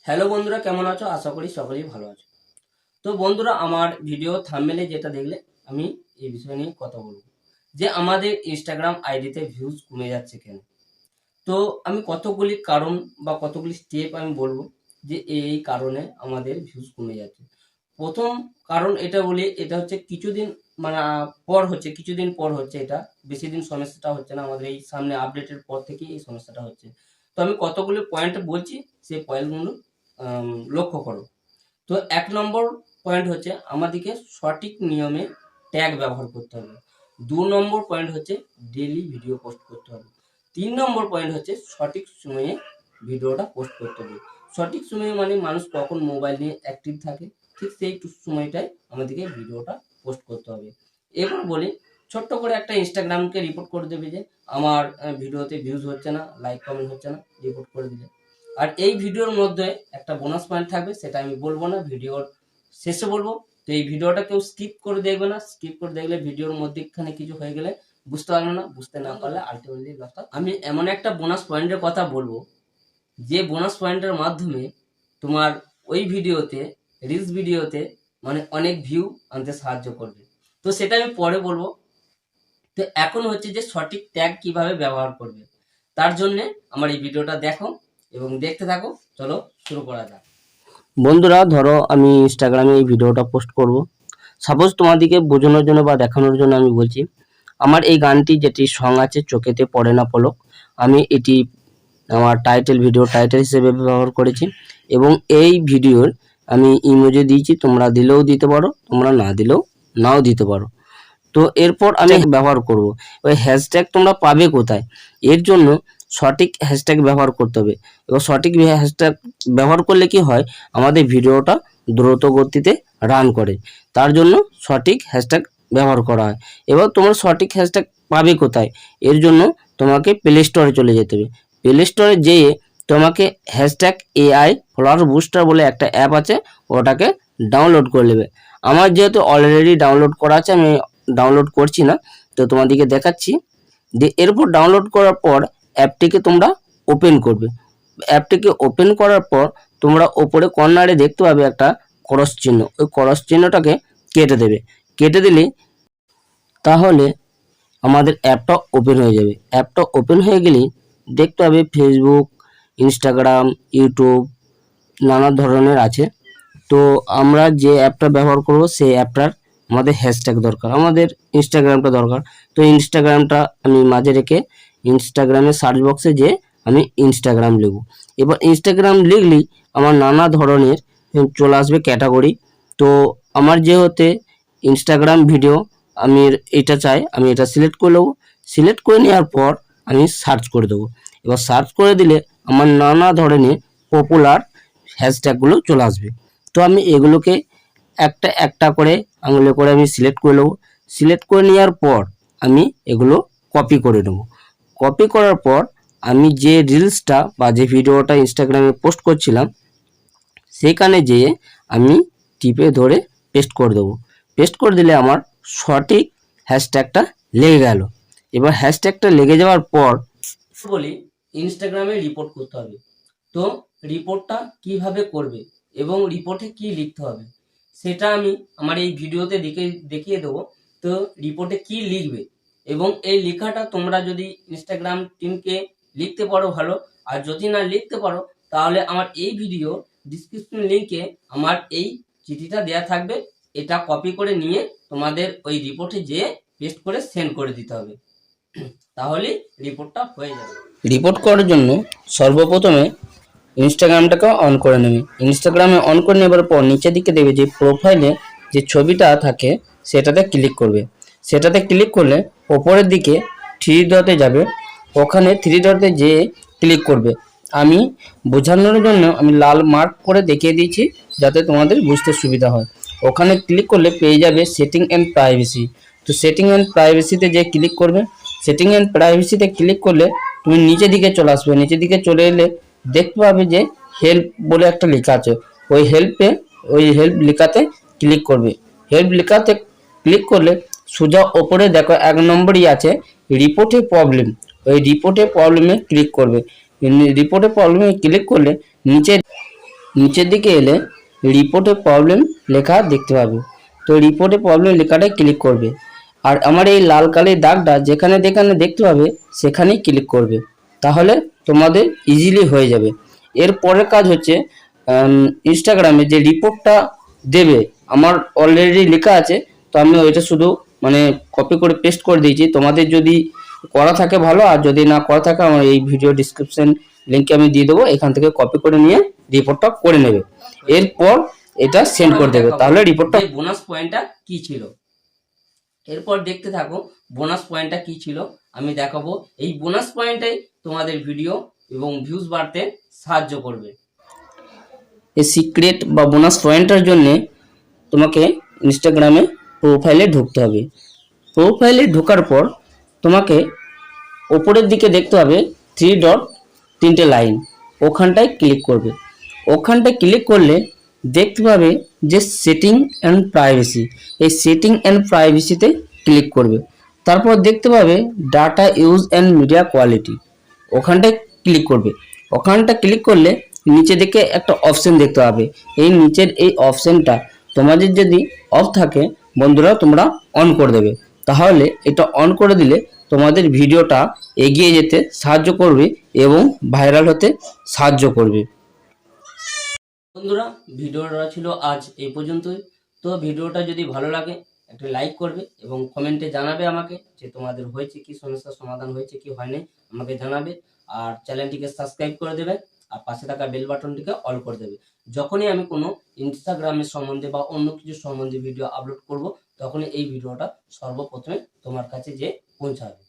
Hello বন্ধুরা, কেমন আছো? আশা করি সকলেই ভালো আছো। তো বন্ধুরা, আমার ভিডিও থাম্বনেলে যেটা দেখলে আমি এই বিষয় নিয়ে কথা বলবো যে আমাদের ইনস্টাগ্রাম আইডিতে ভিউজ কমে যাচ্ছে কেন। তো আমি কতগুলি কারণ বা কতগুলি স্টেপ আমি বলবো যে এই কারণে আমাদের ভিউজ কমে যাচ্ছে। প্রথম কারণ এটা বলি, এটা হচ্ছে কিছুদিন মানে কিছুদিন পর হচ্ছে, এটা বেশি দিন সমস্যাটা হচ্ছে না, আমাদের এই সামনে আপডেটের পর থেকে এই সমস্যাটা হচ্ছে। তো আমি কতগুলো পয়েন্ট বলছি, সেই পয়েন্টগুলো লক্ষ্য করো। তো ১ নম্বর পয়েন্ট হচ্ছে আমাদেরকে সঠিক নিয়মে ট্যাগ ব্যবহার করতে হবে। ২ নম্বর পয়েন্ট হচ্ছে ডেইলি ভিডিও পোস্ট করতে হবে। ৩ নম্বর পয়েন্ট হচ্ছে সঠিক সময়ে ভিডিওটা পোস্ট করতে হবে। সঠিক সময়ে মানে মানুষ কখন মোবাইল নিয়ে অ্যাক্টিভ থাকে, ঠিক সেই সময়টায় আমাদেরকে ভিডিওটা পোস্ট করতে হবে। এবার বলি, ছোট্ট করে একটা ইনস্টাগ্রামকে রিপোর্ট করে দেবে যে আমার ভিডিওতে ভিউজ হচ্ছে না, লাইক কমেন্ট হচ্ছে না, রিপোর্ট করে দিলে। আর এই ভিডিওর মধ্যে একটা বোনাস পয়েন্ট থাকবে, সেটা আমি বলবো না, ভিডিওর শেষে বলবো। তো এই ভিডিওটা কেউ স্কিপ করে দেখবে না, স্কিপ করে দেখলে ভিডিওর মধ্যেখানে কিছু হয়ে গেলে বুঝতে পারবে না, বুঝতে না পারলে আলটিমেটলি লসটা। আমি এমন একটা বোনাস পয়েন্টের কথা বলবো যে বোনাস পয়েন্টের মাধ্যমে তোমার ওই ভিডিওতে, রিলস ভিডিওতে মানে অনেক ভিউ আনতে সাহায্য করবে। তো সেটা আমি পরে বলবো। তো এখন হচ্ছে যে সঠিক ট্যাগ কিভাবে ব্যবহার করবে, তার জন্যে আমার এই ভিডিওটা দেখো এবং দেখতে থাকো। চলো শুরু করা যাক। বন্ধুরা, ধরো আমি ইনস্টাগ্রামে এই ভিডিওটা পোস্ট করব। সাপোজ তোমাদেরকে বোঝানোর জন্য বা দেখানোর জন্য আমি বলছি, আমার এই গানটি যেটি সং আছে চোখেতে পড়ে না পলক, আমি এটি আমার টাইটেল হিসেবে ব্যবহার করেছি এবং এই ভিডিওর আমি ইমোজি দিয়েছি, তোমরা দিলেও দিতে পারো, তোমরা না দিলেও নাও দিতে পারো। তো এরপর আমি ব্যবহার করব ওই হ্যাশট্যাগ। তোমরা পাবে কোথায়? এর জন্য সঠিক হ্যাশট্যাগ ব্যবহার করতে হবে। এবার সঠিক হ্যাশট্যাগ ব্যবহার করলে কি হয়, আমাদের ভিডিওটা দ্রুত গতিতে রান করে, তার জন্য সঠিক হ্যাশট্যাগ ব্যবহার করা হয়। এবার তোমরা সঠিক হ্যাশট্যাগ পাবে কোথায়? এর জন্য তোমাকে প্লে স্টোরে চলে যেতে হবে। প্লে স্টোরে যেয়ে তোমাকে হ্যাশট্যাগ এআই ফলোয়ার বুস্টার বলে একটা অ্যাপ আছে, ওটাকে ডাউনলোড করে নেবে। আমার যেহেতু অলরেডি ডাউনলোড করা আছে, আমি ডাউনলোড করছি না, তো তোমাদেরকে দেখাচ্ছি। এরপর ডাউনলোড করার পর অ্যাপটিকে তোমরা ওপেন করবে। অ্যাপটিকে ওপেন করার পর তোমরা ওপরে কর্নারে দেখতে পাবে একটা ক্রস চিহ্ন, ওই ক্রস চিহ্নটাকে কেটে দেবে। কেটে দিলে তাহলে আমাদের অ্যাপটা ওপেন হয়ে যাবে। অ্যাপটা ওপেন হয়ে গেলেই দেখতে পাবে ফেসবুক, ইনস্টাগ্রাম, ইউটিউব নানা ধরনের আছে। তো আমরা যে অ্যাপটা ব্যবহার করব সেই অ্যাপটার আমাদের হ্যাশট্যাগ দরকার, আমাদের ইনস্টাগ্রামটা দরকার। তো ইনস্টাগ্রামটা আমি মাঝে রেখে ইনস্টাগ্রামের সার্চ বক্সে যে আমি ইনস্টাগ্রাম লিখব। এবার ইনস্টাগ্রাম লিখলেই আমার নানা ধরনের চলে আসবে ক্যাটাগরি। তো আমার যেহেতু ইনস্টাগ্রাম ভিডিও আমি এটা চাই, আমি এটা সিলেক্ট করে নেবো। সিলেক্ট করে নেওয়ার পর আমি সার্চ করে দেবো। এবার সার্চ করে দিলে আমার নানা ধরনের পপুলার হ্যাশট্যাগুলো চলে আসবে। তো আমি এগুলোকে একটা একটা করে আঙুলে করে আমি সিলেক্ট করে নেবো। সিলেক্ট করে নেওয়ার পর আমি এগুলো কপি করে নেব। কপি করার পর আমি যে রিলসটা বা যে ভিডিওটা ইনস্টাগ্রামে পোস্ট করছিলাম সেখানে যেয়ে আমি টিপে ধরে পেস্ট করে দেবো। পেস্ট করে দিলে আমার সঠিক হ্যাশট্যাগটা লেগে গেল। এবার হ্যাশট্যাগটা লেগে যাওয়ার পর বলি ইনস্টাগ্রামে রিপোর্ট করতে হবে। তো রিপোর্টটা কিভাবে করবে এবং রিপোর্টে কি লিখতে হবে সেটা আমি আমার এই ভিডিওতে দেখিয়ে দেবো। তো রিপোর্টে কি লিখবে এবং এই লেখাটা তোমরা যদি ইনস্টাগ্রাম টিমকে লিখতে পারো ভালো, আর যদি না লিখতে পারো তাহলে আমার এই ভিডিও ডিসক্রিপশন লিঙ্কে আমার এই চিঠিটা দেওয়া থাকবে, এটা কপি করে নিয়ে তোমাদের ওই রিপোর্টে যেয়ে পেস্ট করে সেন্ড করে দিতে হবে, তাহলে রিপোর্টটা হয়ে যাবে। রিপোর্ট করার জন্য সর্বপ্রথমে ইনস্টাগ্রামটাকে অন করে নেবে। ইনস্টাগ্রামে অন করে নেবার পর নিচের দিকে দেখবে যে প্রোফাইলে যে ছবিটা থাকে সেটাতে ক্লিক করবে। সেটাতে ক্লিক করলে ওপরের দিকে থ্রি ডটে যাবে, ওখানে থ্রি ডটে যেয়ে ক্লিক করবে। আমি বোঝানোর জন্য আমি লাল মার্ক করে দেখিয়ে দিয়েছি যাতে তোমাদের বুঝতে সুবিধা হয়। ওখানে ক্লিক করলে পেয়ে যাবে সেটিং অ্যান্ড প্রাইভেসি। তো সেটিং অ্যান্ড প্রাইভেসিতে যে ক্লিক করবে, সেটিং অ্যান্ড প্রাইভেসিতে ক্লিক করলে তুমি নিচের দিকে চলে আসবে। নিচের দিকে চলে এলে দেখতে পাবে যে হেল্প বলে একটা লেখা আছে, ওই হেল্প লেখাতে ক্লিক করবে। হেল্প লেখাতে ক্লিক করলে সোজা ওপরে দেখো 1 নম্বরই আছে রিপোর্টে প্রবলেম, ওই রিপোর্টে প্রবলেমে ক্লিক করবে। রিপোর্টে প্রবলেমে ক্লিক করলে নিচে নিচের দিকে এলে রিপোর্টে প্রবলেম লেখা দেখতে পাবে। তো রিপোর্টে প্রবলেম লেখাটায় ক্লিক করবে, আর আমার এই লাল কালির দাগটা যেখানে যেখানে দেখতে পাবে সেখানেই ক্লিক করবে, তাহলে তোমাদের ইজিলি হয়ে যাবে। এর পরের কাজ হচ্ছে ইনস্টাগ্রামে যে রিপোর্টটা দেবে আমার অলরেডি লেখা আছে, তো আমি ওইটা শুধু মানে কপি করে পেস্ট করে দিয়েছি। তোমাদের যদি করা থাকে ভালো, আর যদি না করা থাকে আমার এই ভিডিও ডিসক্রিপশন লিঙ্কে আমি দিয়ে দেবো, এখান থেকে কপি করে নিয়ে রিপোর্টটা করে নেবে। এরপর এটা সেন্ড করে দেবে, তাহলে রিপোর্টটা বোনাস পয়েন্টটা কি ছিল। এরপর দেখতে থাকো বোনাস পয়েন্টটা কি ছিল আমি দেখাবো। এই বোনাস পয়েন্টটাই তোমাদের ভিডিও এবং ভিউজ বাড়তে সাহায্য করবে। এই সিক্রেট বা বোনাস পয়েন্টের জন্য তোমাকে ইনস্টাগ্রামে প্রোফাইলে ঢুকতে হবে। প্রোফাইলে ঢোকার পর তোমাকে ওপরের দিকে দেখতে হবে 3 ডট 3টে লাইন, ওখানটায় ক্লিক করবে। ওখানটায় ক্লিক করলে দেখতে পাবে যে সেটিং অ্যান্ড প্রাইভেসি, এই সেটিং অ্যান্ড প্রাইভেসিতে ক্লিক করবে। তারপর দেখতে পাবে data use and media quality, ওখানটায় ক্লিক করবে। ওখানটা ক্লিক করলে নিচে দিকে একটা অপশন দেখতে পাবে। এই নিচের এই অপশনটা তোমাদের যদি অফ থাকে বন্ধুরা তোমরা অন করে দেবে, তাহলে এটা অন করে দিলে তোমাদের ভিডিওটা এগিয়ে যেতে সাহায্য করবে এবং ভাইরাল হতে সাহায্য করবে। বন্ধুরা ভিডিওটা ছিল আজ এই পর্যন্তই। তো ভিডিওটা যদি ভালো লাগে একটা লাইক করবে এবং কমেন্টে জানাবে আমাকে যে তোমাদের হয়েছে কি, সমস্যার সমাধান হয়েছে কি হয়নি আমাকে জানাবে। আর চ্যানেলটিকে সাবস্ক্রাইব করে দেবে, আর পাশে থাকা বেল বাটনটিকে অল করে দেবে। যখনই আমি কোনো ইনস্টাগ্রামের সম্বন্ধে বা অন্য কিছু সম্বন্ধে ভিডিও আপলোড করব, তখনই এই ভিডিওটা সর্বপ্রথমে তোমার কাছে যে পৌঁছাবে।